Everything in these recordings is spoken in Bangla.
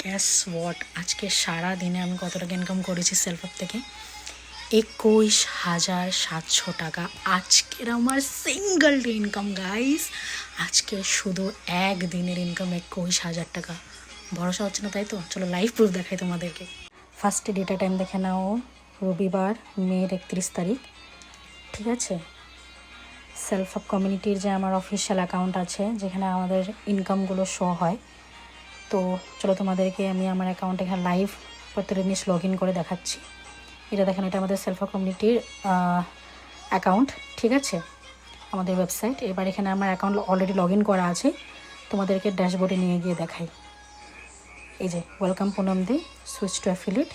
গ্যাস ওয়াট, আজকে সারা দিনে আমি কত টাকা ইনকাম করেছি সেলফ হেল্প থেকে? 21,700 টাকা। আজকের আমার সিঙ্গল ডে ইনকাম গাইস। আজকে শুধু একদিনের ইনকাম 21,000 টাকা। ভরসা হচ্ছে না তাই তো? চলো লাইভ প্রুফ দেখাই তোমাদেরকে। ফার্স্টে ডেটা টাইম দেখে নাও, রবিবার মের 31 তারিখ, ঠিক আছে। সেলফ হেল্প কমিউনিটির যে আমার অফিসিয়াল অ্যাকাউন্ট আছে, যেখানে আমাদের ইনকামগুলো শো হয়, তো চলো তোমাদেরকে আমি আমার অ্যাকাউন্টে এখানে লাইভ প্রত্যেকটা জিনিস লগ ইন করে দেখাচ্ছি। এটা দেখেন, এটা আমাদের সেলফ হেল্প কমিউনিটির অ্যাকাউন্ট, ঠিক আছে, আমাদের ওয়েবসাইট। এবার এখানে আমার অ্যাকাউন্ট অলরেডি লগ ইন করা আছে, তোমাদেরকে ড্যাশবোর্ডে নিয়ে গিয়ে দেখাই। এই যে ওয়েলকাম পুনম দি, switch to affiliate.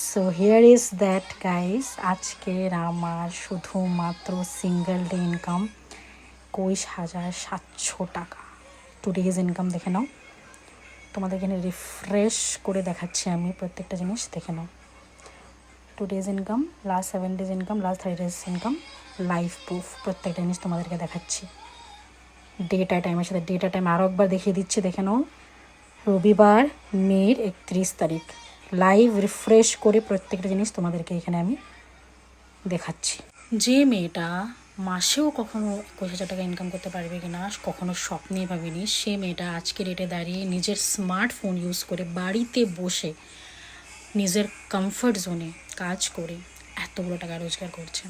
So here is that guys, আজকের আমার শুধুমাত্র সিঙ্গেল ডে ইনকাম 21,700 টাকা। টুডেজ ইনকাম দেখে নাও, তোমাদের এখানে রিফ্রেশ করে দেখাচ্ছি আমি প্রত্যেকটা জিনিস, দেখে নাও। Today's income, last 7 days income, last 3 days income, live proof প্রত্যেকটা জিনিস তোমাদেরকে দেখাচ্ছি। ডেটা টাইমের সাথে ডেটা টাইম আরও একবার দেখিয়ে দিচ্ছি, দেখে নাও। রবিবার মের 31 তারিখ, লাইভ রিফ্রেশ করে প্রত্যেকটা জিনিস তোমাদেরকে এখানে আমি দেখাচ্ছি। যে মেয়েটা মাসেও কখনো 21,000 টাকা ইনকাম করতে পারবে কিনা কখনো স্বপ্নে ভাবিনি, সে মেয়েটা আজকে ডেটে দাঁড়িয়ে নিজের স্মার্টফোন ইউজ করে বাড়িতে বসে নিজের কমফর্ট জোনে কাজ করে এতগুলো টাকা রোজগার করছে।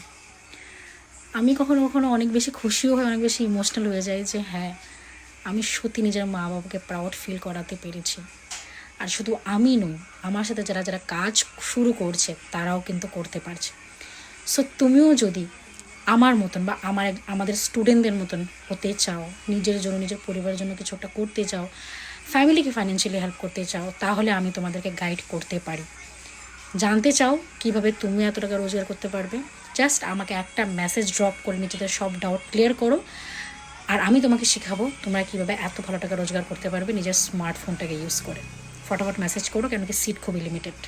আমি কখনো কখনো অনেক বেশি খুশিও হয়ে অনেক বেশি ইমোশনাল হয়ে যাই যে হ্যাঁ, আমি সত্যি নিজের মা বাবাকে প্রাউড ফিল করাতে পেরেছি। আর শুধু আমি নই, আমার সাথে যারা যারা কাজ শুরু করছে তারাও কিন্তু করতে পারছে। সো তুমিও যদি আমার মতন বা আমাদের স্টুডেন্টদের মতন হতে চাও, নিজের জন্য নিজের পরিবারের জন্য কিছু একটা করতে চাও, ফ্যামিলিকে ফাইন্যান্সিয়ালি হেল্প করতে চাও, তাহলে আমি তোমাদেরকে গাইড করতে পারি। জানতে চাও কিভাবে তুমি এত টাকা রোজগার করতে পারবে? জাস্ট আমাকে একটা মেসেজ ড্রপ করে নিজেদের সব ডাউট ক্লিয়ার করো, আর আমি তোমাকে শেখাবো তোমরা কীভাবে এত ভালো টাকা রোজগার করতে পারবে নিজের স্মার্টফোনটাকে ইউজ করে। ফটাফট মেসেজ করো, কেন কি সিট খুবই লিমিটেড।